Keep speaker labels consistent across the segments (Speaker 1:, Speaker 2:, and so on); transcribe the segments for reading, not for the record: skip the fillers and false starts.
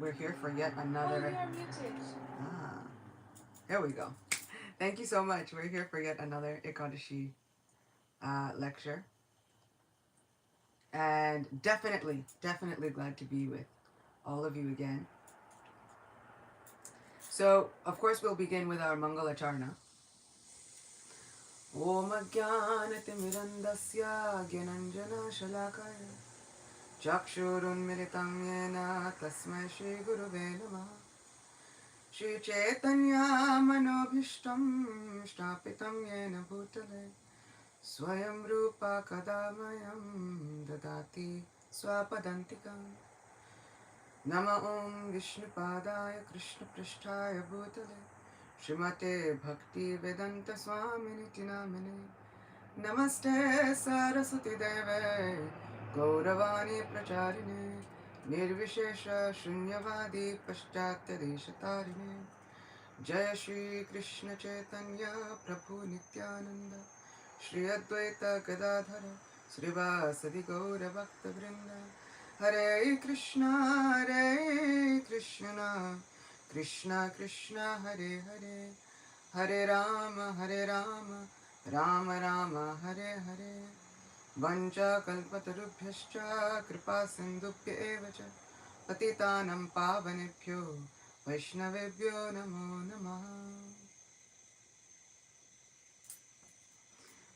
Speaker 1: We're here for yet another. Ah, there we go. Thank you so much. We're here for yet another Ekadashi lecture. And definitely glad to be with all of you again. So, of course, we'll begin with our Mangala Charna. Om Ajnanatimirandasya Gyananjana Shalakaya Chakshurunmilitam Yena Tasmai Shri Guruve Namah Shri Chaitanya Manobhishtam Shtapitam Yena Bhutale Swayam Rupa Kadamayam Dadati Swapadantikam Nama Om Vishnupadaya Krishna Prishtaya Bhutale Srimate Bhakti Vedanta Swamini Namine Namaste Saraswati Deve Gauravani Pracharine Nirvishesha Shunyavadi Paschatya Deshatarine Jaya Shri Krishna Chaitanya Prabhu Nityananda Shri Advaita Gadadhara Srivasadi Gaura Bhakta Vrinda Hare Krishna Krishna Krishna Hare Hare Hare Rama Rama Rama Hare Hare Vancha kalpatarubhyascha kripa sindhubhya eva cha patitanam pavanebhyo vaishnavebhyo namo namaha.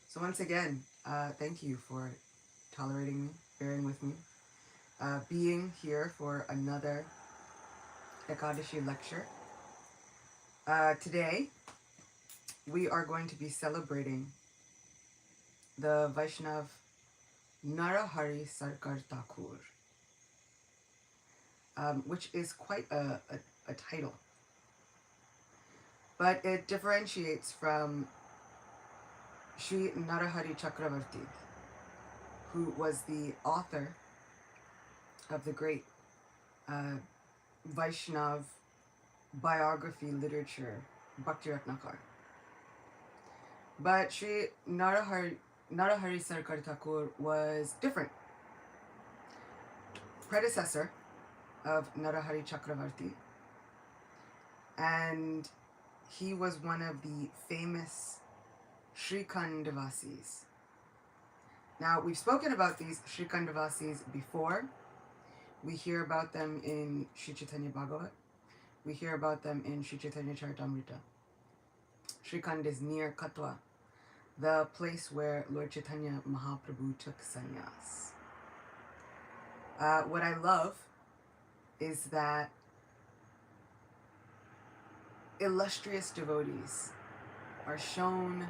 Speaker 1: So once again, thank you for tolerating me, bearing with me, being here for another Ekadashi lecture. Today, we are going to be celebrating the Vaishnav Narahari Sarkar Thakur, which is quite a title, but it differentiates from Sri Narahari Chakravarti, who was the author of the great Vaishnav biography literature, Bhakti Ratnakar. But Sri Narahari Sarkar Thakur was different. Predecessor of Narahari Chakravarti, and he was one of the famous Shrikandavasis. Now, we've spoken about these Shrikandavasis before. We hear about them in Sri Chaitanya Bhagavat. We hear about them in Sri Chaitanya Charitamrita. Shrikand is near Katwa, the place where Lord Chaitanya Mahaprabhu took sannyas. What I love is that illustrious devotees are shown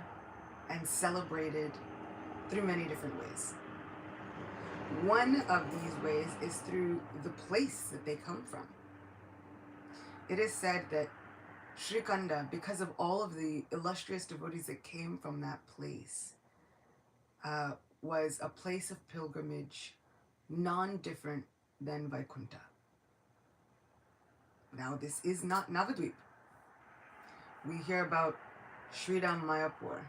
Speaker 1: and celebrated through many different ways. One of these ways is through the place that they come from. It is said that Shrikanda, because of all of the illustrious devotees that came from that place, was a place of pilgrimage non-different than Vaikuntha. Now, this is not Navadvip. We hear about Sridham Mayapur.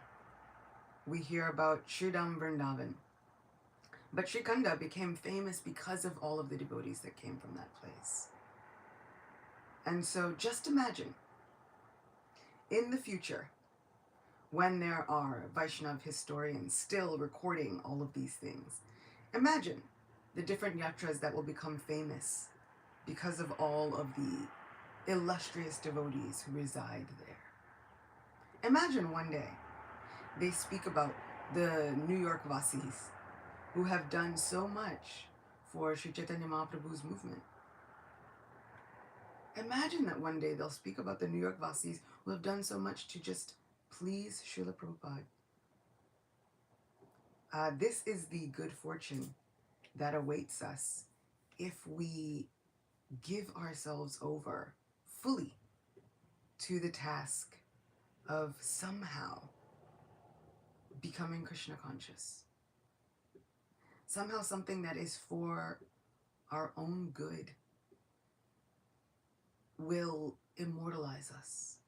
Speaker 1: We hear about Sridham Vrindavan. But Shrikanda became famous because of all of the devotees that came from that place. And so just imagine, in the future, when there are Vaishnav historians still recording all of these things, imagine the different yatras that will become famous because of all of the illustrious devotees who reside there. Imagine one day they speak about the New York Vasis who have done so much for Sri Chaitanya Mahaprabhu's movement. Imagine that one day they'll speak about the New York Vasis who have done so much to just please Srila Prabhupada. This is the good fortune that awaits us if we give ourselves over fully to the task of somehow becoming Krishna conscious. Somehow something that is for our own good will immortalize us.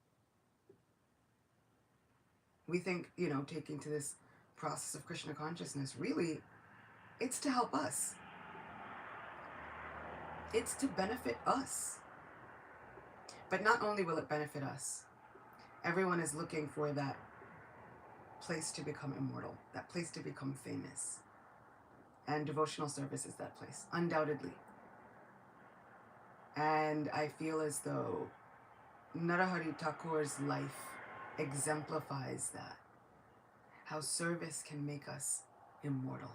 Speaker 1: We think, taking to this process of Krishna consciousness, really, it's to help us. It's to benefit us. But not only will it benefit us, everyone is looking for that place to become immortal, that place to become famous. And devotional service is that place, undoubtedly. And I feel as though Narahari Thakur's life exemplifies that. How service can make us immortal.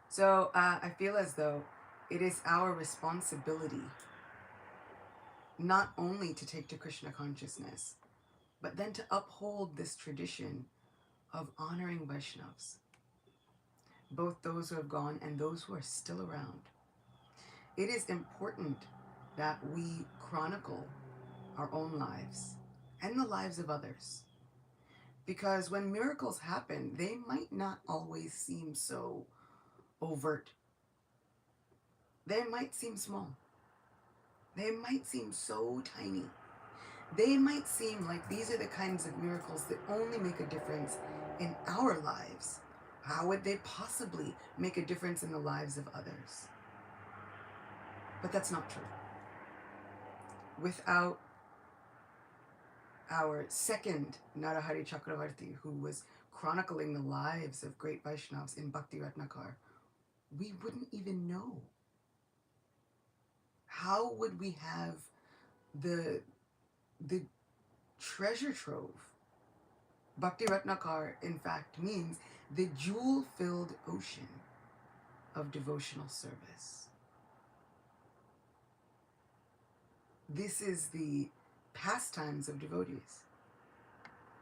Speaker 1: So I feel as though it is our responsibility not only to take to Krishna consciousness, but then to uphold this tradition of honoring Vaishnavas, both those who have gone and those who are still around. It is important that we chronicle our own lives and the lives of others. Because when miracles happen, they might not always seem so overt. They might seem small. They might seem so tiny. They might seem like these are the kinds of miracles that only make a difference in our lives. How would they possibly make a difference in the lives of others? But that's not true. Without our second Narahari Chakravarti, who was chronicling the lives of great Vaishnavas in Bhakti Ratnakar, we wouldn't even know. How would we have the treasure trove? Bhakti Ratnakar, in fact, means the jewel-filled ocean of devotional service. This is the pastimes of devotees.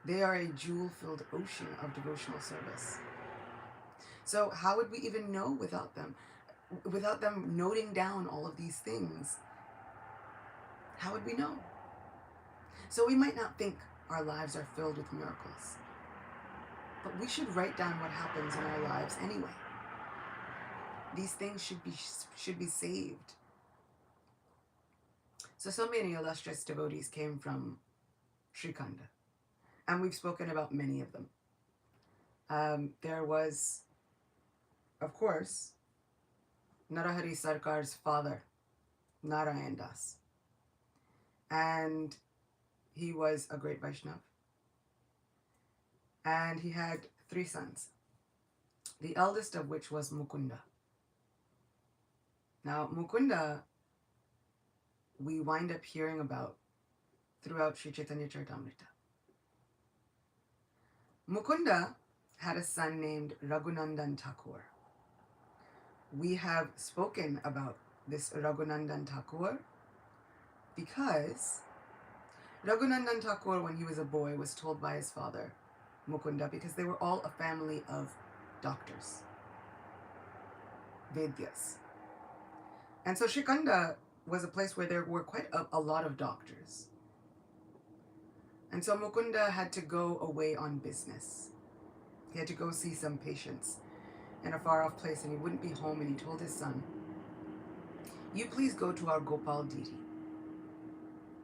Speaker 1: They are a jewel-filled ocean of devotional service. So how would we even know without them? Without them noting down all of these things, how would we know? So we might not think our lives are filled with miracles, but we should write down what happens in our lives anyway. These things should be saved. So many illustrious devotees came from Sri Khanda, and we've spoken about many of them. There was, of course, Narahari Sarkar's father, Narayan Das, and he was a great Vaishnav, and he had 3 sons, the eldest of which was Mukunda. Now, Mukunda, we wind up hearing about throughout Sri Chaitanya Charitamrita. Mukunda had a son named Raghunandan Thakur. We have spoken about this Raghunandan Thakur because Raghunandan Thakur, when he was a boy, was told by his father, Mukunda, because they were all a family of doctors, Vedyas. And so Sri Khanda was a place where there were quite a lot of doctors. And so Mukunda had to go away on business. He had to go see some patients in a far-off place, and he wouldn't be home, and he told his son, you please go to our Gopal deity.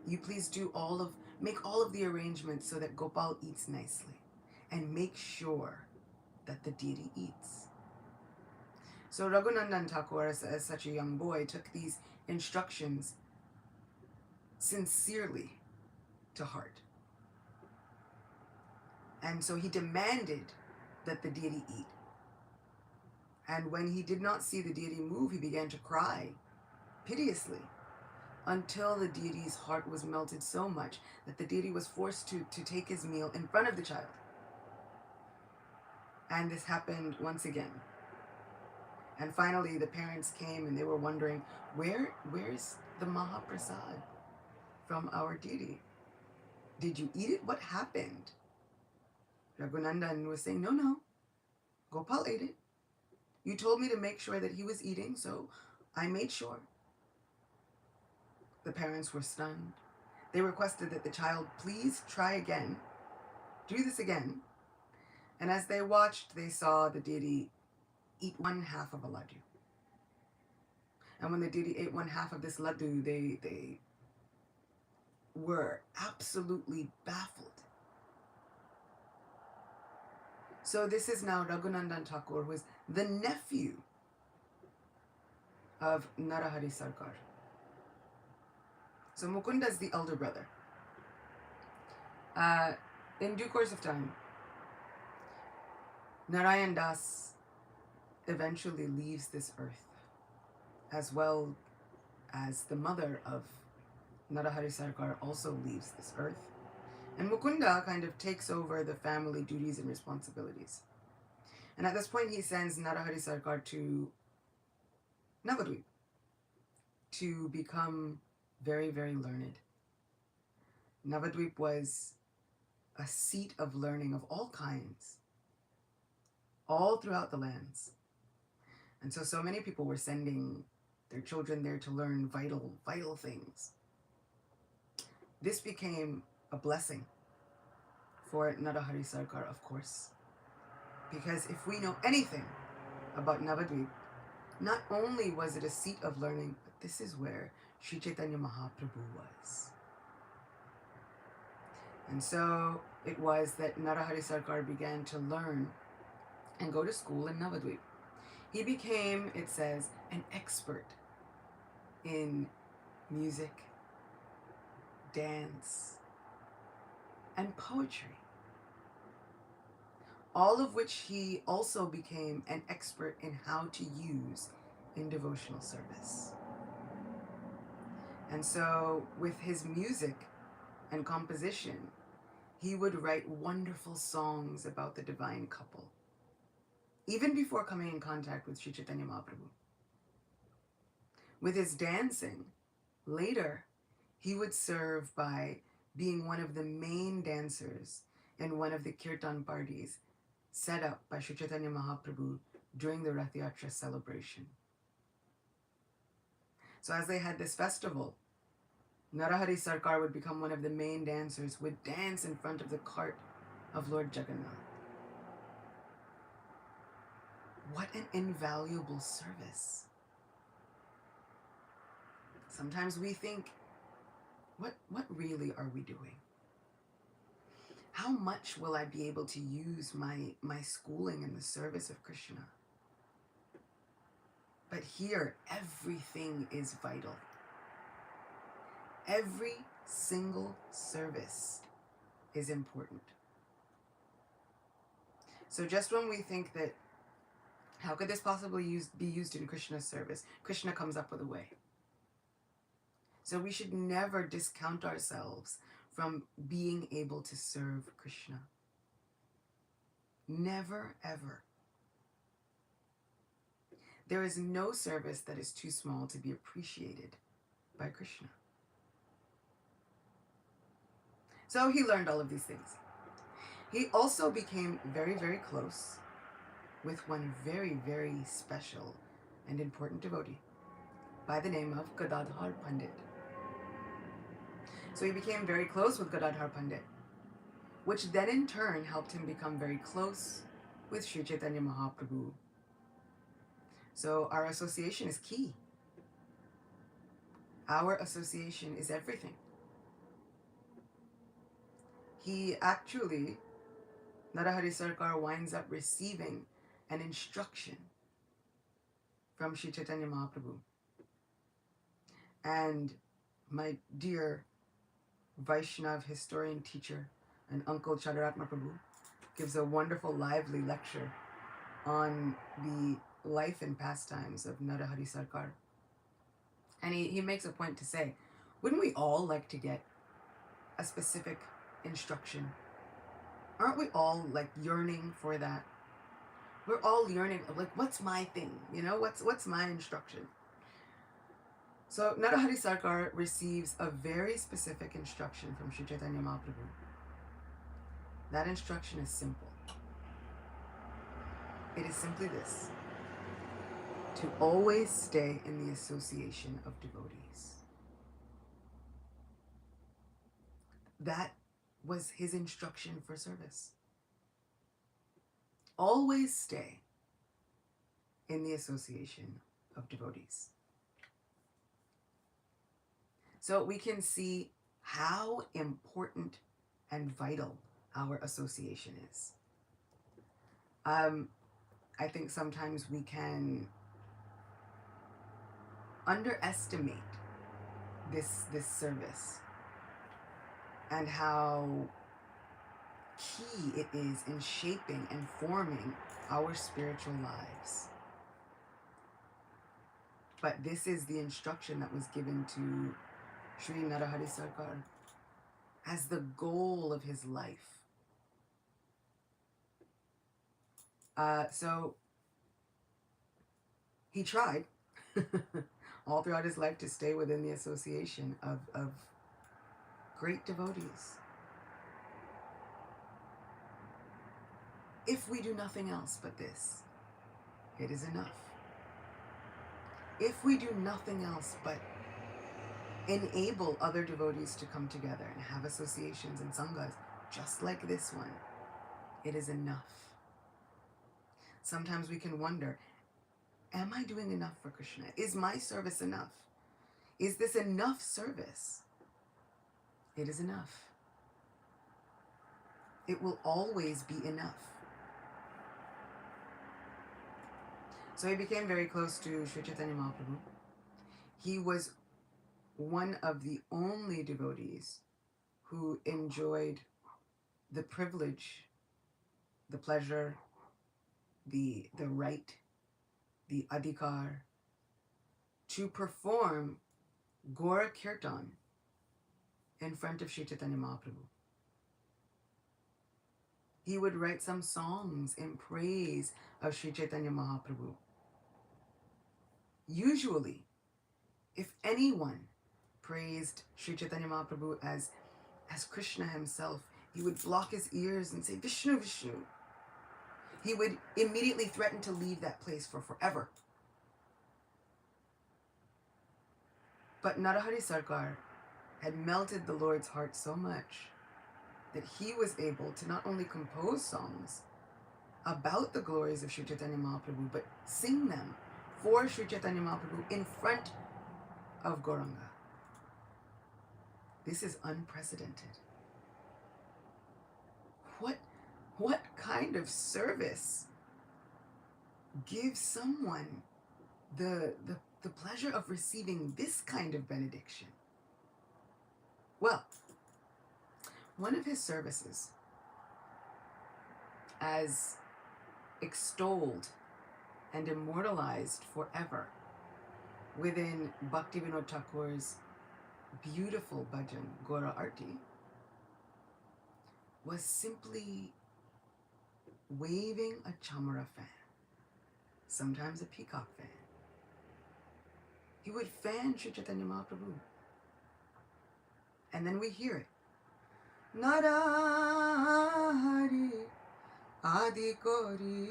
Speaker 1: You please make all of the arrangements so that Gopal eats nicely, and make sure that the deity eats. So Raghunandan Thakur, as such a young boy, took these instructions sincerely to heart. And so he demanded that the deity eat. And when he did not see the deity move, he began to cry piteously until the deity's heart was melted so much that the deity was forced to take his meal in front of the child. And this happened once again. And finally, the parents came and they were wondering, where's the Mahaprasad from our deity? Did you eat it? What happened? Raghunandan was saying, no, Gopal ate it. You told me to make sure that he was eating, so I made sure. The parents were stunned. They requested that the child please try again, do this again. And as they watched, they saw the deity eat 1/2 of a laddu. And when the deity ate 1/2 of this laddu, they were absolutely baffled. So this is now Raghunandan Thakur, who is the nephew of Narahari Sarkar. So Mukunda is the elder brother. In due course of time, Narayan Das eventually leaves this earth, as well as the mother of Narahari Sarkar also leaves this earth. And Mukunda kind of takes over the family duties and responsibilities. And at this point, he sends Narahari Sarkar to Navadvip to become very, very learned. Navadvip was a seat of learning of all kinds, all throughout the lands. And so many people were sending their children there to learn vital, vital things. This became a blessing for Narahari Sarkar, of course, because if we know anything about Navadvip, not only was it a seat of learning, but this is where Sri Chaitanya Mahaprabhu was. And so it was that Narahari Sarkar began to learn and go to school in Navadvip. He became, it says, an expert in music, dance, and poetry, all of which he also became an expert in how to use in devotional service. And so with his music and composition, he would write wonderful songs about the divine couple, even before coming in contact with Sri Chaitanya Mahaprabhu. With his dancing, later, he would serve by being one of the main dancers in one of the kirtan parties set up by Sri Chaitanya Mahaprabhu during the Rath Yatra celebration. So as they had this festival, Narahari Sarkar would become one of the main dancers, would dance in front of the cart of Lord Jagannath. What an invaluable service. Sometimes we think, what really are we doing? How much will I be able to use my schooling in the service of Krishna? But here, everything is vital. Every single service is important. So just when we think that, how could this possibly be used in Krishna's service? Krishna comes up with a way. So we should never discount ourselves from being able to serve Krishna. Never, ever. There is no service that is too small to be appreciated by Krishna. So he learned all of these things. He also became very, very close with one very, very special and important devotee by the name of Gadadhar Pandit. So he became very close with Gadadhar Pandit, which then in turn helped him become very close with Sri Chaitanya Mahaprabhu. So our association is key. Our association is everything. He actually, Narahari Sarkar winds up receiving an instruction from Sri Chaitanya Mahaprabhu. And my dear Vaishnav historian teacher and Uncle Chadaratma Prabhu gives a wonderful, lively lecture on the life and pastimes of Narahari Sarkar. And he makes a point to say, wouldn't we all like to get a specific instruction? Aren't we all like yearning for that? We're all yearning, like, what's my thing? You know, what's my instruction? So Narahari Sarkar receives a very specific instruction from Sri Chaitanya Mahaprabhu. That instruction is simple. It is simply this: to always stay in the association of devotees. That was his instruction for service. Always stay in the association of devotees. So we can see how important and vital our association is. I think sometimes we can underestimate this service, and how key it is in shaping and forming our spiritual lives. But this is the instruction that was given to Sri Narahari Sarkar as the goal of his life. So he tried all throughout his life to stay within the association of great devotees. If we do nothing else but this, it is enough. If we do nothing else but enable other devotees to come together and have associations and sanghas just like this one, it is enough. Sometimes we can wonder, am I doing enough for Krishna? Is my service enough? Is this enough service? It is enough. It will always be enough. So he became very close to Sri Chaitanya Mahaprabhu. He was one of the only devotees who enjoyed the privilege, the pleasure, the right, the adhikar to perform Gora Kirtan in front of Sri Chaitanya Mahaprabhu. He would write some songs in praise of Sri Chaitanya Mahaprabhu. Usually, if anyone praised Sri Chaitanya Mahaprabhu as Krishna himself, he would block his ears and say, Vishnu, Vishnu. He would immediately threaten to leave that place for forever. But Narahari Sarkar had melted the Lord's heart so much that he was able to not only compose songs about the glories of Sri Chaitanya Mahaprabhu, but sing them for Sri Chaitanya Mahaprabhu in front of Gauranga. This is unprecedented. What kind of service gives someone the pleasure of receiving this kind of benediction? Well, one of his services, as extolled and immortalized forever within Bhaktivinoda Thakur's beautiful bhajan, Gora Arti, was simply waving a chamara fan, sometimes a peacock fan. He would fan Sri Chaitanya Mahaprabhu. And then we hear it. Narahari Adikori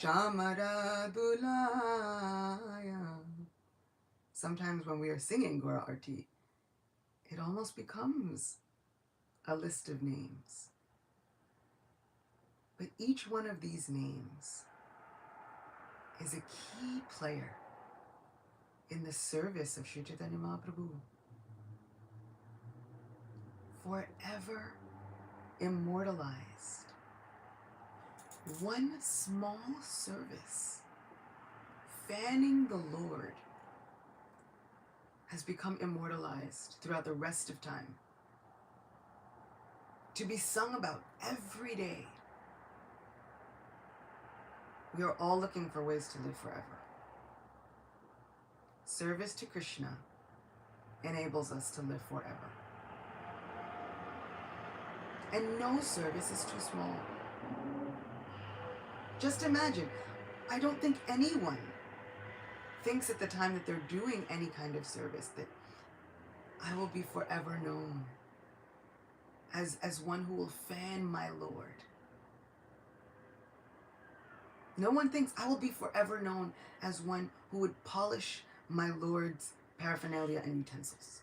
Speaker 1: Chamara Dulaya. Sometimes when we are singing Gora Arti, it almost becomes a list of names. But each one of these names is a key player in the service of Sri Chaitanya Mahaprabhu. Forever immortalized. One small service, fanning the Lord, has become immortalized throughout the rest of time, to be sung about every day. We are all looking for ways to live forever. Service to Krishna enables us to live forever. And no service is too small. Just imagine, I don't think anyone thinks at the time that they're doing any kind of service that I will be forever known as one who will fan my Lord. No one thinks I will be forever known as one who would polish my Lord's paraphernalia and utensils.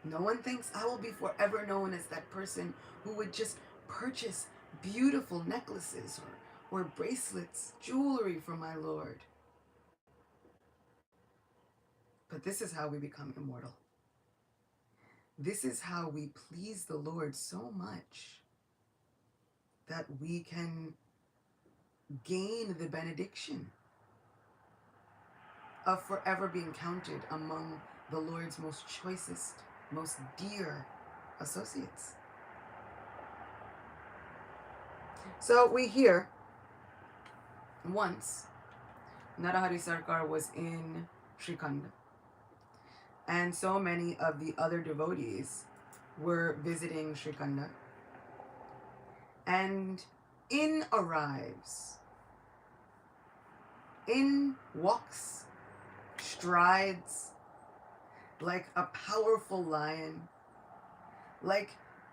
Speaker 1: No one thinks I will be forever known as that person who would just purchase beautiful necklaces or bracelets, jewelry for my Lord. But this is how we become immortal. This is how we please the Lord so much that we can gain the benediction of forever being counted among the Lord's most choicest, most dear associates. So we hear once Narahari Sarkar was in Srikhanda, and so many of the other devotees were visiting Srikhanda, and in walks, strides, like a powerful lion, like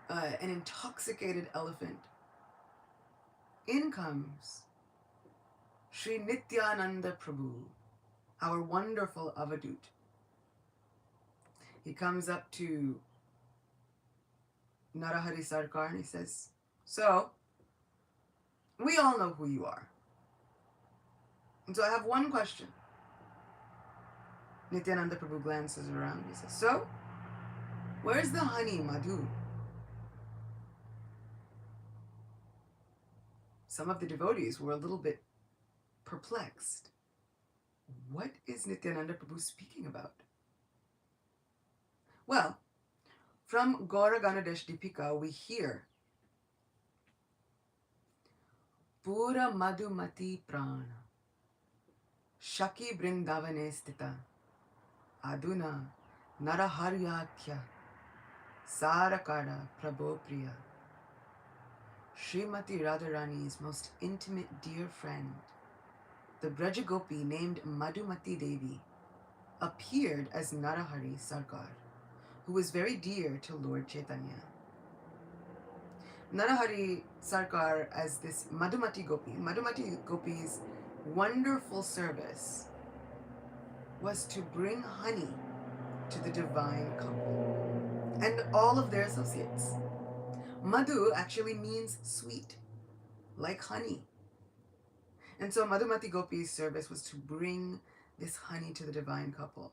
Speaker 1: an intoxicated elephant. In comes Sri Nityananda Prabhu, our wonderful Avadut. He comes up to Narahari Sarkar and he says, "So, we all know who you are. And so I have one question." Nityananda Prabhu glances around. He says, "So, where's the honey, Madhu?" Some of the devotees were a little bit perplexed. What is Nityananda Prabhu speaking about? Well, from Gaura Ganadesh Dipika, we hear Pura Madhumati Prana Shaki Brindavane Stita Aduna Naraharyakya Sarakara Prabhu Priya. Srimati Radharani's most intimate dear friend, the Brajagopi named Madhumati Devi, appeared as Narahari Sarkar, who was very dear to Lord Chaitanya. Narahari Sarkar as this Madhumati Gopi's wonderful service was to bring honey to the divine couple and all of their associates. Madhu actually means sweet, like honey. And so Madhumati Gopi's service was to bring this honey to the divine couple.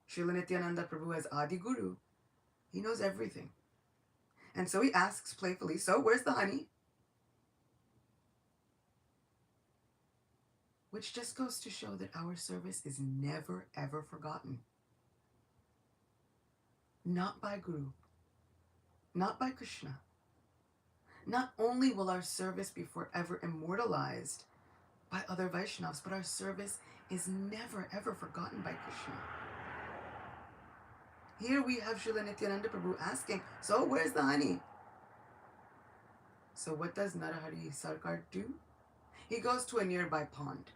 Speaker 1: Srila Nityananda Prabhu as Adi Guru, he knows everything. And so he asks playfully, "So where's the honey?" Which just goes to show that our service is never ever forgotten. Not by Guru, not by Krishna. Not only will our service be forever immortalized by other Vaishnavas, but our service is never ever forgotten by Krishna. Here we have Srila Nityananda Prabhu asking, "So where's the honey?" So what does Narahari Sarkar do? He goes to a nearby pond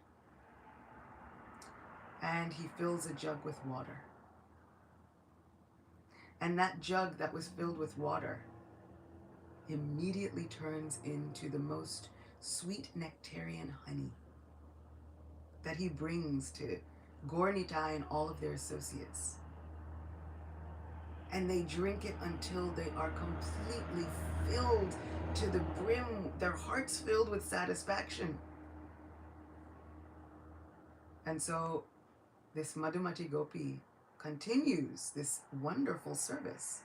Speaker 1: and he fills a jug with water. And that jug that was filled with water immediately turns into the most sweet nectarian honey that he brings to Gaura-Nitai and all of their associates. And they drink it until they are completely filled to the brim, their hearts filled with satisfaction. And so this Madhumati Gopi continues this wonderful service.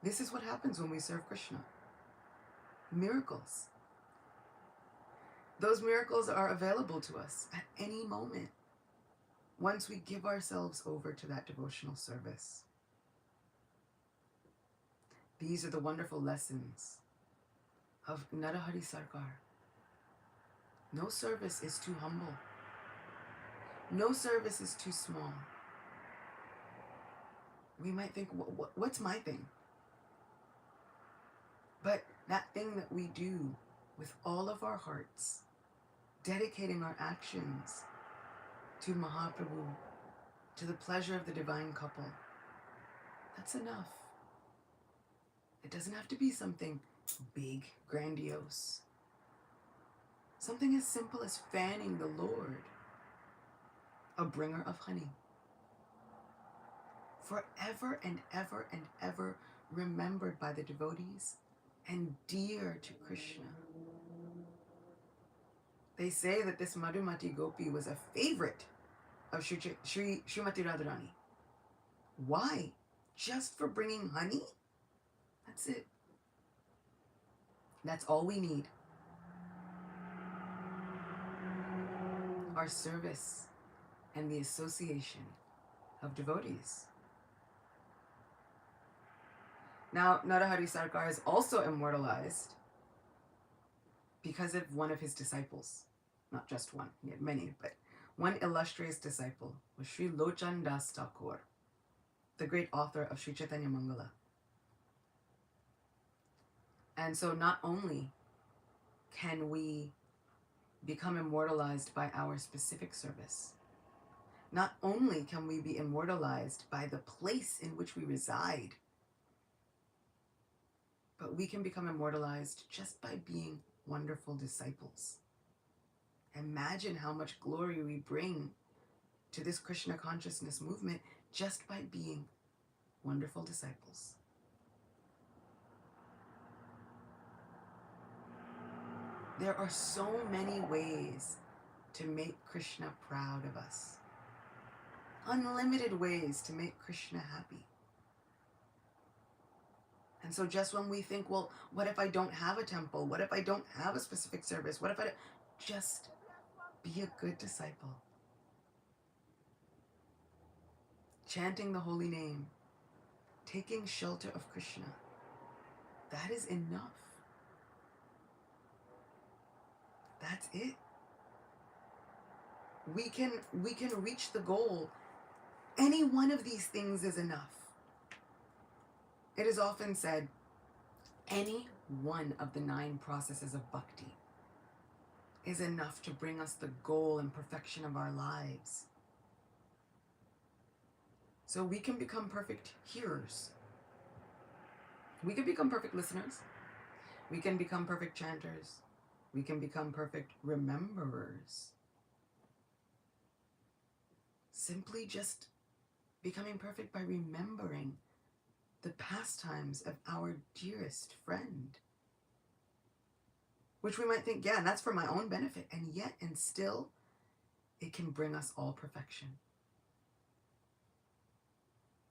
Speaker 1: This is what happens when we serve Krishna. Miracles. Those miracles are available to us at any moment once we give ourselves over to that devotional service. These are the wonderful lessons of Narahari Sarkar. No service is too humble. No service is too small. We might think, what's my thing? But that thing that we do with all of our hearts, dedicating our actions to Mahaprabhu, to the pleasure of the divine couple, that's enough. It doesn't have to be something big, grandiose. Something as simple as fanning the Lord, a bringer of honey. Forever and ever and ever remembered by the devotees and dear to Krishna. They say that this Madhumati Gopi was a favorite of Srimati Radharani. Why? Just for bringing honey? That's it. That's all we need. our service and the association of devotees. Now, Narahari Sarkar is also immortalized because of one of his disciples. Not just one, he had many, but one illustrious disciple was Sri Lochan Das Thakur, the great author of Sri Chaitanya Mangala. And so not only can we become immortalized by our specific service, not only can we be immortalized by the place in which we reside, but we can become immortalized just by being wonderful disciples. Imagine how much glory we bring to this Krishna consciousness movement just by being wonderful disciples. There are so many ways to make Krishna proud of us. Unlimited ways to make Krishna happy. And so just when we think, well, what if I don't have a temple? What if I don't have a specific service? What if I don't? Just be a good disciple. Chanting the holy name, taking shelter of Krishna, that is enough. That's it. We can reach the goal. Any one of these things is enough. It is often said, any one of the 9 processes of bhakti is enough to bring us the goal and perfection of our lives. So we can become perfect hearers. We can become perfect listeners. We can become perfect chanters. We can become perfect rememberers. Simply just becoming perfect by remembering the pastimes of our dearest friend. Which we might think, yeah, that's for my own benefit. And yet, and still, it can bring us all perfection.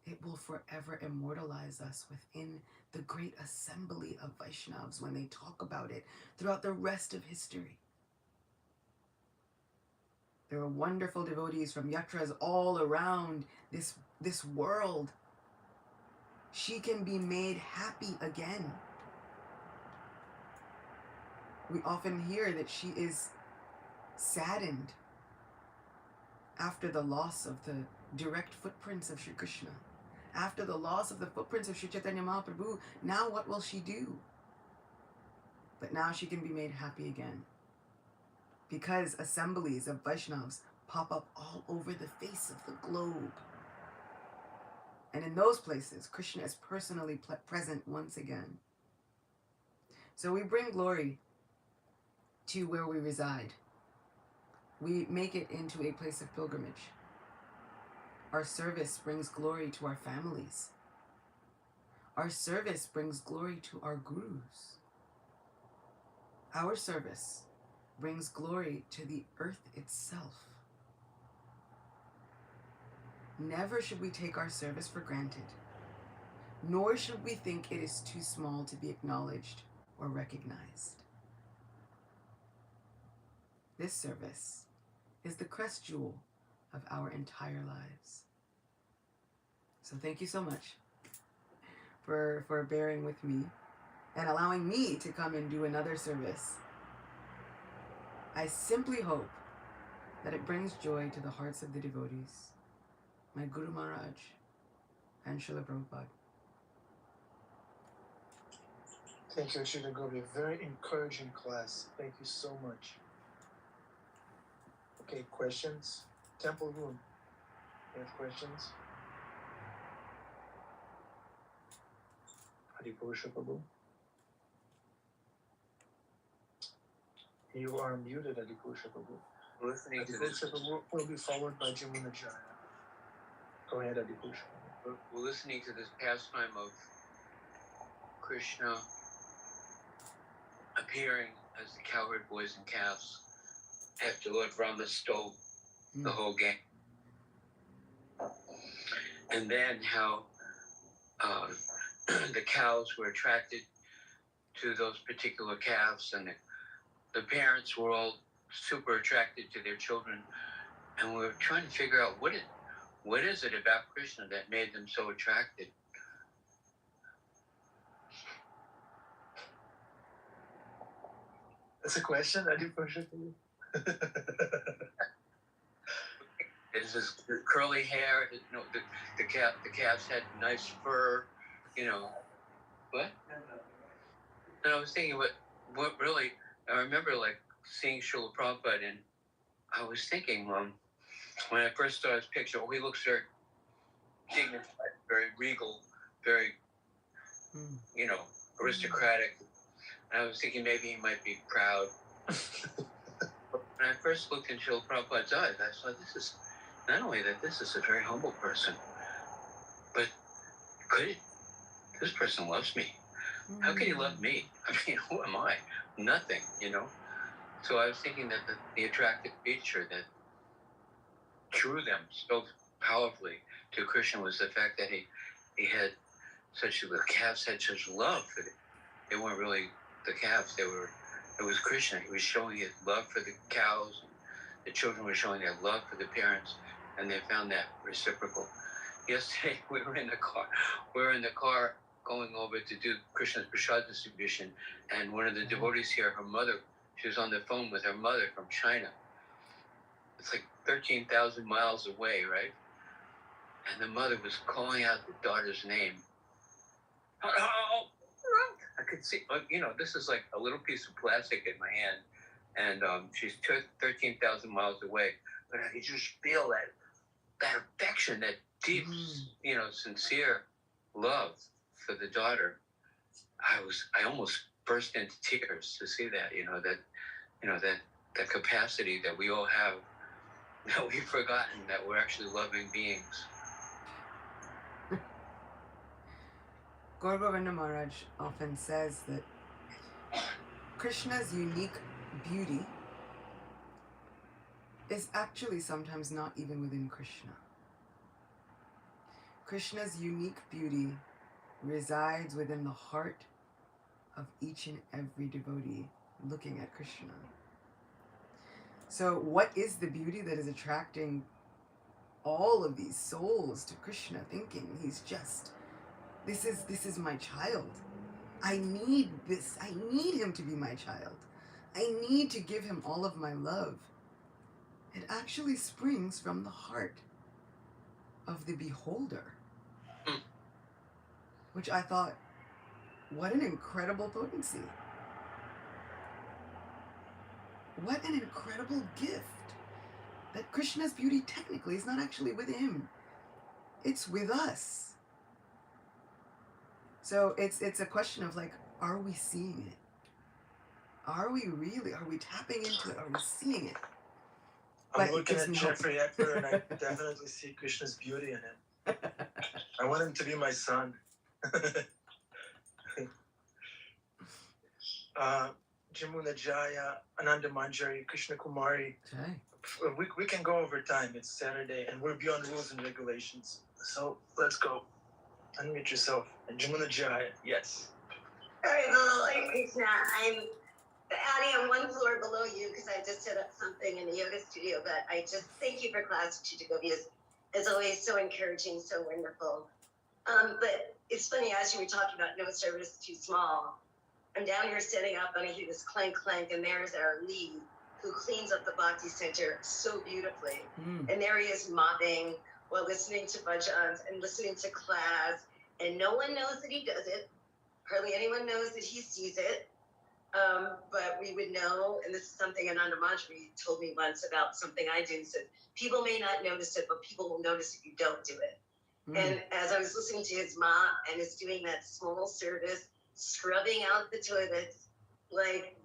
Speaker 1: It will forever immortalize us within the great assembly of Vaishnavas when they talk about it throughout the rest of history. There are wonderful devotees from yatras all around this world. She can be made happy again. We often hear that she is saddened after the loss of the direct footprints of Sri Krishna. After the loss of the footprints of Sri Chaitanya Mahaprabhu, now what will she do? But now she can be made happy again. Because assemblies of Vaishnavas pop up all over the face of the globe. And in those places, Krishna is personally present once again. So we bring glory to where we reside. We make it into a place of pilgrimage. Our service brings glory to our families. Our service brings glory to our gurus. Our service brings glory to the earth itself. Never should we take our service for granted, nor should we think it is too small to be acknowledged or recognized. This service is the crest jewel of our entire lives. So thank you so much for bearing with me and allowing me to come and do another service. I simply hope that it brings joy to the hearts of the devotees, my Guru Maharaj, and Srila Prabhupada.
Speaker 2: Thank you, Srila Gopi. A very encouraging class. Thank you so much. Okay, questions? Temple room. You have questions? Adipusha Prabhu. You are muted, Adipusha Prabhu.
Speaker 3: Listening to this,
Speaker 2: Adipusha Prabhu will be followed by Jamuna Jaya. Go ahead, Adipusha.
Speaker 3: we're listening to this pastime of Krishna appearing as the cowherd boys and calves after Lord Rama stole the whole gang. And then how the cows were attracted to those particular calves, and the parents were all super attracted to their children, and we were trying to figure out what is it about Krishna that made them so attracted.
Speaker 2: That's a question. I do push it for you.
Speaker 3: It's his curly hair. The calves had nice fur. What? And I was thinking, what really? I remember like seeing Srila Prabhupada, and I was thinking, when I first saw his picture, he looks very dignified, very regal, very, aristocratic. And I was thinking maybe he might be proud. When I first looked into Srila Prabhupada's eyes, I saw this is not only that this is a very humble person, but this person loves me. How can he love me? I mean, who am I? Nothing, So I was thinking that the attractive feature that drew them so powerfully to Krishna was the fact that the calves had such love for it. They weren't really the calves. It was Krishna. He was showing his love for the cows. The children were showing their love for the parents, and they found that reciprocal. Yesterday, we were in the car going over to do Krishna's prasad distribution, and one of the devotees here, her mother, she was on the phone with her mother from China. It's like 13,000 miles away, right? And the mother was calling out the daughter's name. I could see, this is like a little piece of plastic in my hand, and she's 13,000 miles away, but I could just feel that affection, that deep, sincere love for the daughter. I almost burst into tears to see that, that capacity that we all have, that we've forgotten that we're actually loving beings.
Speaker 1: Gaur Govinda Maharaj often says that Krishna's unique beauty is actually sometimes not even within Krishna. Krishna's unique beauty resides within the heart of each and every devotee looking at Krishna. So what is the beauty that is attracting all of these souls to Krishna, thinking he's just, this is my child. I need this. I need him to be my child. I need to give him all of my love. It actually springs from the heart of the beholder. Which I thought, what an incredible potency. What an incredible gift. That Krishna's beauty technically is not actually with him. It's with us. So it's a question of like, are we seeing it? Are we tapping into it? Are we seeing it?
Speaker 2: I'm looking at Jeffrey Eckler and I definitely see Krishna's beauty in him. I want him to be my son. Jamuna Jaya, Ananda Manjari, Krishna Kumari.
Speaker 1: Okay.
Speaker 2: We can go over time. It's Saturday and we're beyond rules and regulations. So let's go. Unmute yourself. And Jamuna Jaya, yes.
Speaker 4: All right, well, Krishna, I'm I'm one floor below you because I just set up something in the yoga studio, but I just thank you for class Chittagopis. It's always so encouraging, so wonderful. But it's funny, as you were talking about no service too small, I'm down here setting up and I hear this clank clank, and there's our lead who cleans up the Bhakti Center so beautifully. And there he is mopping while listening to bhajans and listening to class, and no one knows that he does it. Hardly anyone knows that he sees it. But we would know, and this is something Ananda Manjari told me once about something I do, said people may not notice it, but people will notice if you don't do it. And as I was listening to his mom and is doing that small service, scrubbing out the toilets, like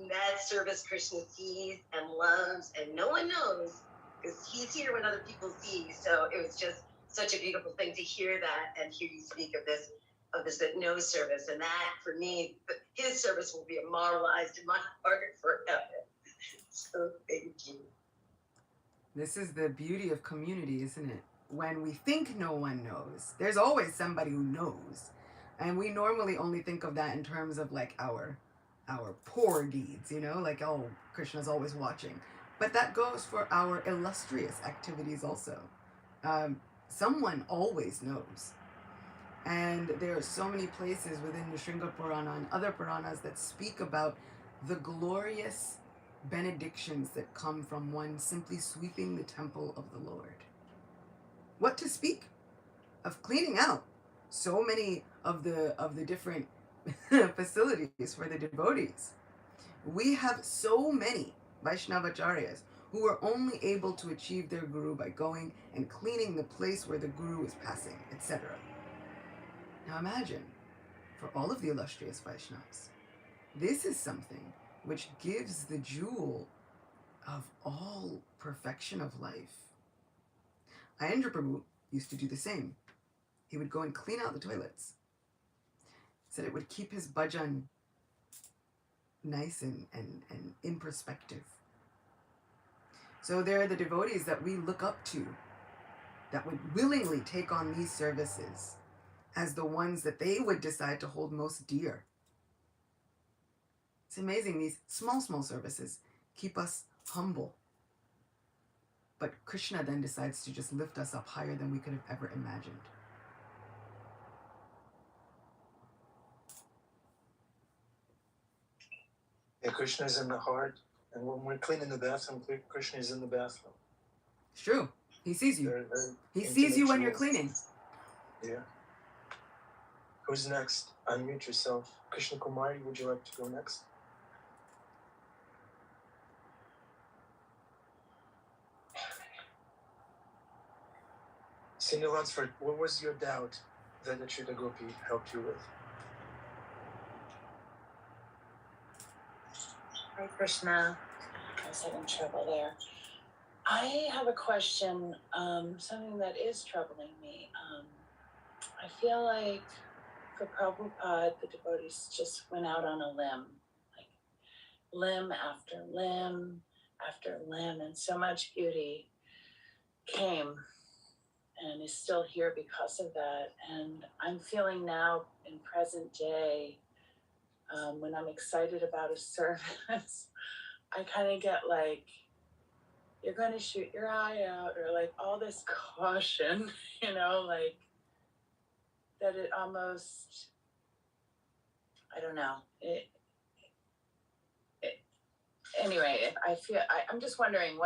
Speaker 4: that service Krishna sees and loves, and no one knows because he's here when other people see. So it was just such a beautiful thing to hear that and hear you speak of this that no service, and that for me, his service will be immortalized in my heart forever. So thank you.
Speaker 1: This is the beauty of community, isn't it? When we think no one knows, there's always somebody who knows. And we normally only think of that in terms of like our our poor deeds, you know, like, oh, Krishna's always watching. But that goes for our illustrious activities also. Someone always knows. And there are so many places within the Shringa Purana and other Puranas that speak about the glorious benedictions that come from one simply sweeping the temple of the Lord. What to speak of cleaning out so many of the different facilities for the devotees. We have so many Vaishnavacharyas who are only able to achieve their guru by going and cleaning the place where the guru is passing, etc. Now imagine, for all of the illustrious Vaishnavas, this is something which gives the jewel of all perfection of life. Ayendra Prabhu used to do the same. He would go and clean out the toilets. Said it would keep his bhajan nice and in perspective. So there are the devotees that we look up to that would willingly take on these services as the ones that they would decide to hold most dear. It's amazing, these small services keep us humble. But Krishna then decides to just lift us up higher than we could have ever imagined.
Speaker 2: Yeah, Krishna is in the heart, and when we're cleaning the bathroom, Krishna is in the bathroom.
Speaker 1: It's true. He sees you.
Speaker 2: They're
Speaker 1: He sees you when you're
Speaker 2: intellectual.
Speaker 1: cleaning.
Speaker 2: Yeah. Who's next? Unmute yourself. Krishna Kumari, would you like to go next? Cindy Lunsford, what was your doubt that Achyuta Gopi helped you with?
Speaker 5: Hare Krishna. I was having trouble there. I have a question, something that is troubling me. I feel like for Prabhupada, the devotees just went out on a limb, like limb after limb after limb, and so much beauty came and is still here because of that. And I'm feeling now in present day, when I'm excited about a service, I kind of get like, you're going to shoot your eye out, or like all this caution, you know, like that it almost, I don't know. Anyway, I feel, I'm just wondering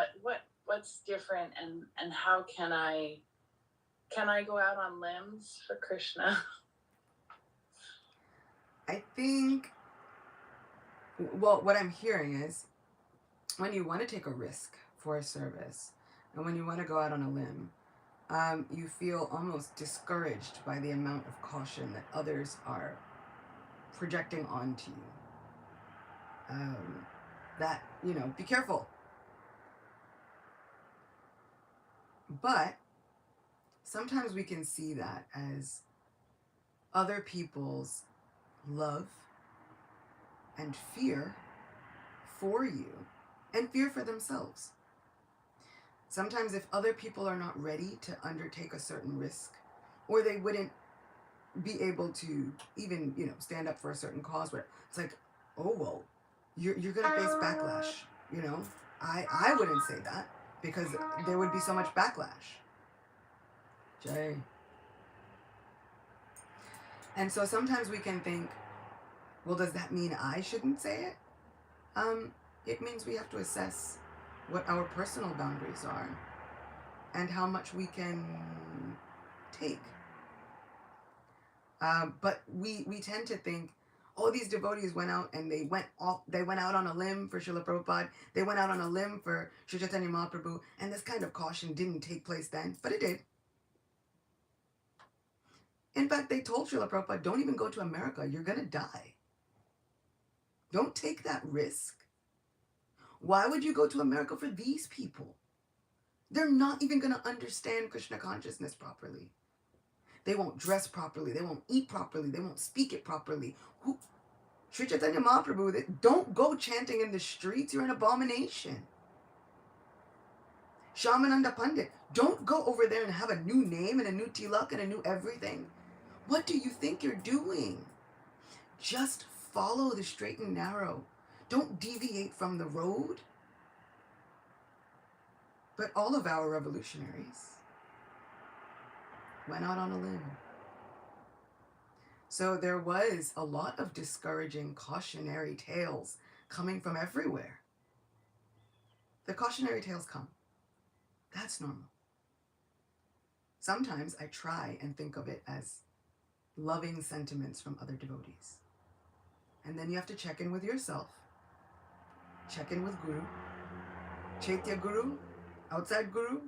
Speaker 5: what's different, and how can I go out on limbs for Krishna?
Speaker 1: I think, well, what I'm hearing is when you want to take a risk for a service and when you want to go out on a limb, you feel almost discouraged by the amount of caution that others are projecting onto you. That, you know, be careful. But sometimes we can see that as other people's love and fear for you and fear for themselves. Sometimes if other people are not ready to undertake a certain risk, or they wouldn't be able to even, you know, stand up for a certain cause, where it's like, oh, well, you're going to face backlash, you know? I wouldn't say that, because there would be so much backlash. Jay. And so sometimes we can think, well, does that mean I shouldn't say it? It means we have to assess what our personal boundaries are and how much we can take. But we tend to think, oh, these devotees went out and they went out on a limb for Srila Prabhupada, they went out on a limb for Sri Chaitanya Mahaprabhu, and this kind of caution didn't take place then, but it did. In fact, they told Srila Prabhupada, don't even go to America, you're going to die. Don't take that risk. Why would you go to America for these people? They're not even going to understand Krishna consciousness properly. They won't dress properly. They won't eat properly. They won't speak it properly. Sri Chaitanya Mahaprabhu, don't go chanting in the streets. You're an abomination. Shamananda Pandit, don't go over there and have a new name and a new tilak and a new everything. What do you think you're doing? Just follow the straight and narrow. Don't deviate from the road. But all of our revolutionaries went out on a limb. So there was a lot of discouraging cautionary tales coming from everywhere. The cautionary tales come. That's normal. Sometimes I try and think of it as loving sentiments from other devotees. And then you have to check in with yourself. Check in with Guru. Chaitya Guru, outside Guru,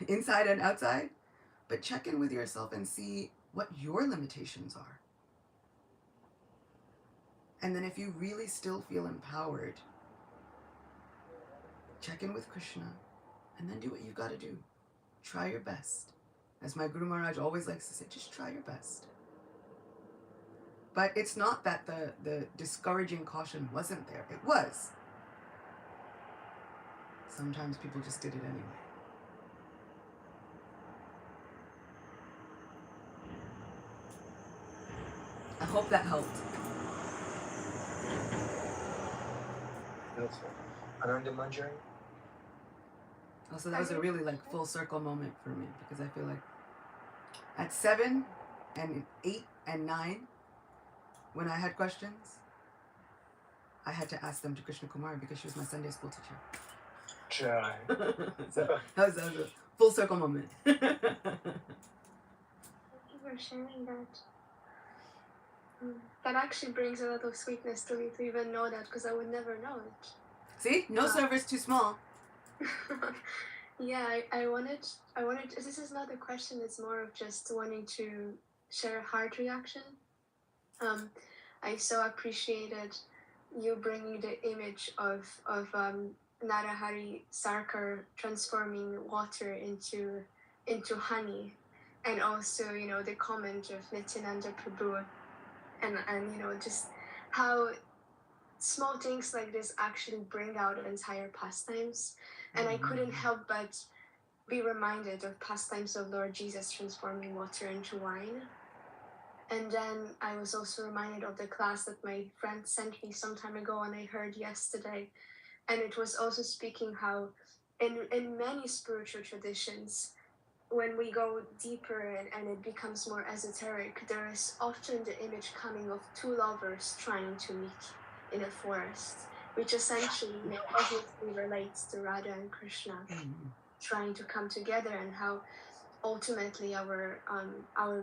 Speaker 1: inside and outside. But check in with yourself and see what your limitations are. And then if you really still feel empowered, check in with Krishna and then do what you got to do. Try your best. As my Guru Maharaj always likes to say, just try your best. But it's not that the discouraging caution wasn't there. It was. Sometimes people just did it anyway. I hope that helped.
Speaker 2: Beautiful. Ananda Manjari?
Speaker 1: Also, that was a really full circle moment for me, because I feel like at 7 and 8 and 9, when I had questions, I had to ask them to Krishna Kumar because she was my Sunday school teacher.
Speaker 2: Try.
Speaker 1: So that was a full circle moment.
Speaker 6: Thank you for sharing that. That actually brings a lot of sweetness to me to even know that, because I would never know it.
Speaker 1: See? No server's too small.
Speaker 6: Yeah, I wanted, this is not a question, it's more of just wanting to share a heart reaction. I so appreciated you bringing the image of Narahari Sarkar transforming water into honey, and also, the comment of Nityananda Prabhu, and just how small things like this actually bring out entire pastimes. And I couldn't help but be reminded of pastimes of Lord Jesus transforming water into wine. And then I was also reminded of the class that my friend sent me some time ago and I heard yesterday. And it was also speaking how in many spiritual traditions, when we go deeper and it becomes more esoteric, there is often the image coming of two lovers trying to meet in a forest, which essentially obviously relates to Radha and Krishna trying to come together, and how ultimately our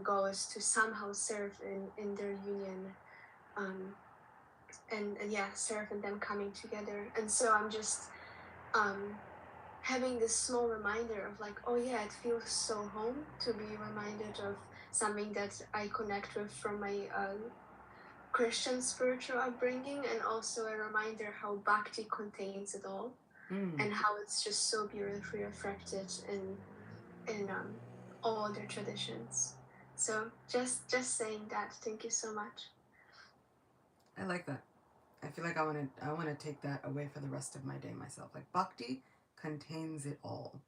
Speaker 6: goal is to somehow serve in their union, and serve in them coming together. And so I'm just having this small reminder of it feels so home to be reminded of something that I connect with from my Christian spiritual upbringing, and also a reminder how bhakti contains it all, and how it's just so beautifully reflected in all their traditions. So just saying that, thank you so much.
Speaker 1: I like that. I feel like I want to take that away for the rest of my day myself. Like, bhakti contains it all.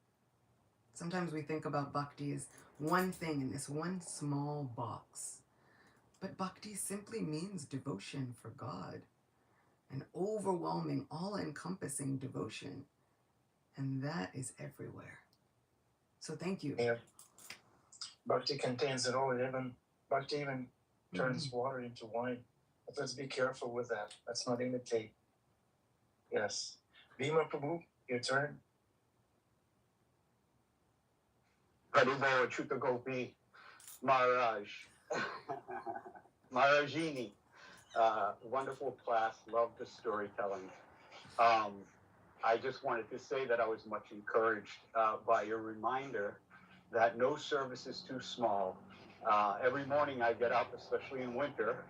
Speaker 1: Sometimes we think about bhakti as one thing in this one small box. But bhakti simply means devotion for God. An overwhelming, all-encompassing devotion. And that is everywhere. So thank you.
Speaker 2: Yeah. Bhakti contains it all. Bhakti even turns water into wine. But let's be careful with that. Let's not imitate. Yes. Bhima Prabhu, your turn.
Speaker 7: Haribo Achyuta Gopi Maharaj. Maharajini. Wonderful class. Loved the storytelling. I just wanted to say that I was much encouraged by your reminder that no service is too small. Every morning I get up, especially in winter,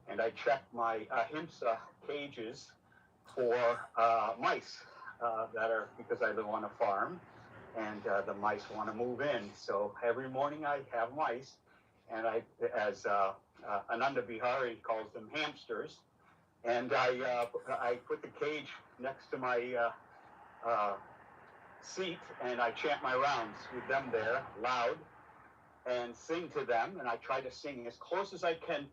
Speaker 7: and I check my ahimsa cages for mice that are, because I live on a farm, and the mice want to move in. So every morning I have mice, and I, as Ananda Bihari calls them, hamsters, and I put the cage next to my seat, and I chant my rounds with them there, loud, and sing to them, and I try to sing as close as I can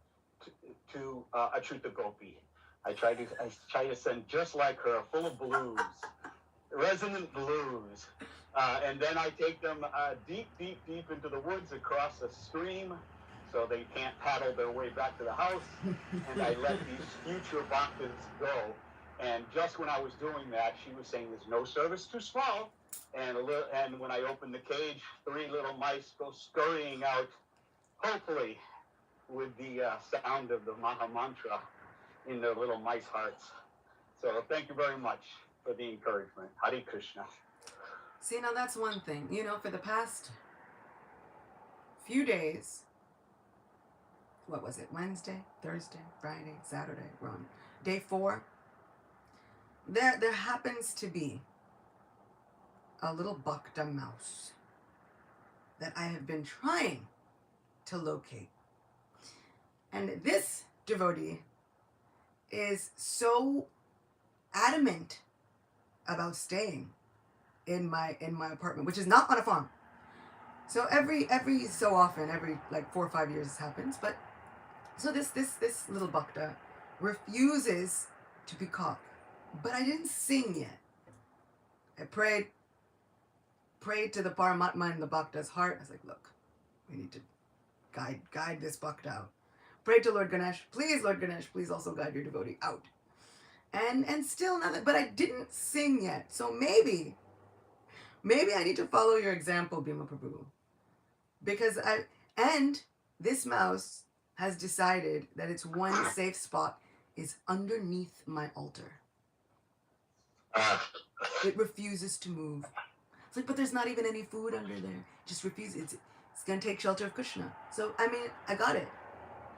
Speaker 7: to Achyuta Gopi. I try to send just like her, full of blues, resonant blues. And then I take them deep into the woods across a stream so they can't paddle their way back to the house. And I let these future bhaktas go. And just when I was doing that, she was saying there's no service too small. And when I opened the cage, 3 little mice go scurrying out, hopefully with the sound of the Maha Mantra in their little mice hearts. So thank you very much for the encouragement. Hare Krishna.
Speaker 1: See, now that's one thing. You know, for the past few days, what was it? Wednesday, Thursday, Friday, Saturday, we're on day 4. There happens to be a little bhakta mouse that I have been trying to locate. And this devotee is so adamant about staying in my apartment, which is not on a farm. So every so often, every like 4 or 5 years this happens. But so this little bhakta refuses to be caught. But I didn't sing yet. I prayed to the Paramatma in the bhakta's heart. I was like, look, we need to guide this bhakta out. Prayed to Lord Ganesh, Lord Ganesh, please also guide your devotee out. And still nothing, but I didn't sing yet. So maybe I need to follow your example, Bhima Prabhu. Because this mouse has decided that its one safe spot is underneath my altar. It refuses to move. It's like, but there's not even any food under there. It just refuses. It's going to take shelter of Krishna. So, I mean, I got it.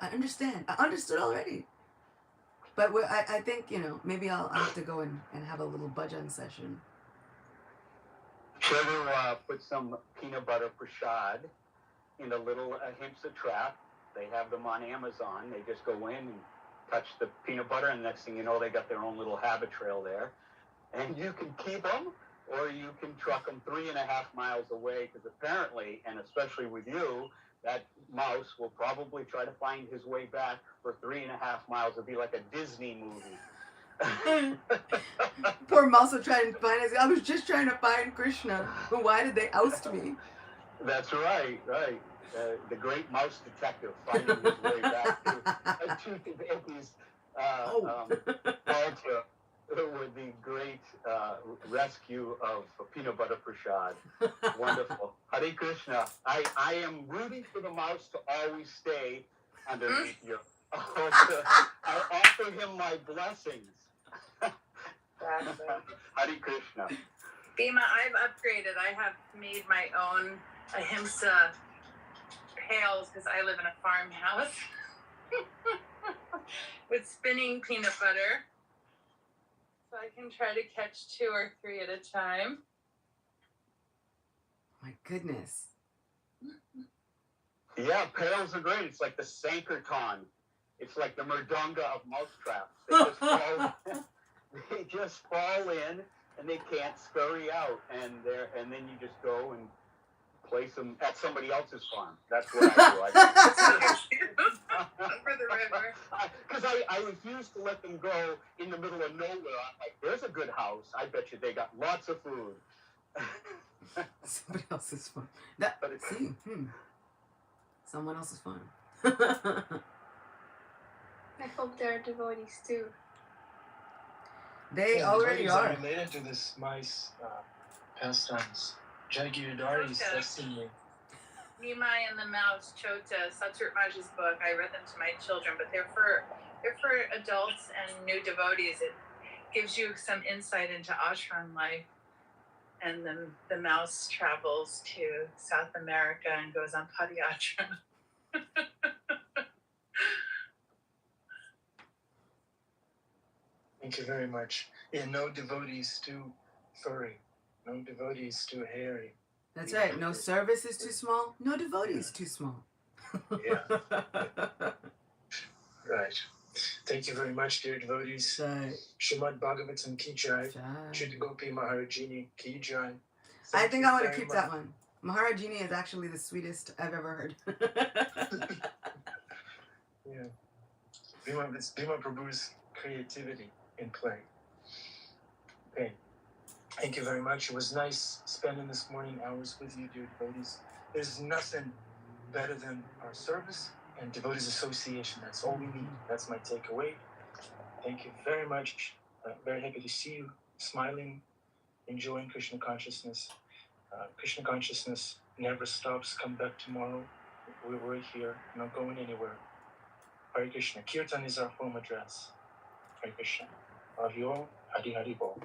Speaker 1: I understand. I understood already. But I think, you know, maybe I'll have to go and have a little bhajan session.
Speaker 7: Try to put some peanut butter prasad in a little ahimsa trap. They have them on Amazon. They just go in and touch the peanut butter, and next thing you know, they got their own little habit trail there. And you can keep them, or you can truck them 3.5 miles away, because apparently, and especially with you, that mouse will probably try to find his way back for 3.5 miles. It'll be like a Disney movie.
Speaker 1: Poor mouse will try and find us. I was just trying to find Krishna. Why did they oust me?
Speaker 7: That's right. The great mouse detective finding his way back to Gopi's altar with the great rescue of peanut butter prasad. Wonderful. Hare Krishna. I am rooting for the mouse to always stay underneath your altar. I offer him my blessings. Hare Krishna.
Speaker 5: Bhima, I've upgraded. I have made my own ahimsa pails because I live in a farmhouse with spinning peanut butter. So I can try to catch 2 or 3 at a time.
Speaker 1: My goodness.
Speaker 7: Yeah, pails are great. It's like the Sankirtan. It's like the Murdunga of mousetraps. They just fall in and they can't scurry out. And then you just go and place them at somebody else's farm. That's what I do.
Speaker 5: Over the river.
Speaker 7: Because I refuse to let them go in the middle of nowhere. I'm like, there's a good house. I bet you they got lots of food.
Speaker 1: Somebody else's farm. Someone else's farm.
Speaker 6: I hope there are devotees too.
Speaker 1: They already are.
Speaker 2: Related to this mice pastimes. Jagiridari Sasini.
Speaker 5: Nimai and the Mouse, Chota, Satsur Maj's book. I read them to my children, but they're for adults and new devotees. It gives you some insight into ashram life. And the mouse travels to South America and goes on padayatra.
Speaker 2: Thank you very much. Yeah, no devotees too furry. No devotees too hairy.
Speaker 1: That's right. No service is too small. No devotee is too small.
Speaker 2: Yeah. Right. Thank you very much, dear devotees. Srimad Bhagavatam Ki Jai. Shrita Gopi Maharajini Ki Jai.
Speaker 1: I think I want to keep that one. Maharajini is actually the sweetest I've ever heard.
Speaker 2: Yeah. It's Bhima Prabhu's creativity in play. Okay. Thank you very much. It was nice spending this morning hours with you, dear devotees. There's nothing better than our service and devotees association. That's all we need. That's my takeaway. Thank you very much. Very happy to see you smiling, enjoying Krishna consciousness. Krishna consciousness never stops. Come back tomorrow. We're right here, not going anywhere. Hare Krishna. Kirtan is our home address. Hare Krishna. Love you all. Hari Hari Bol.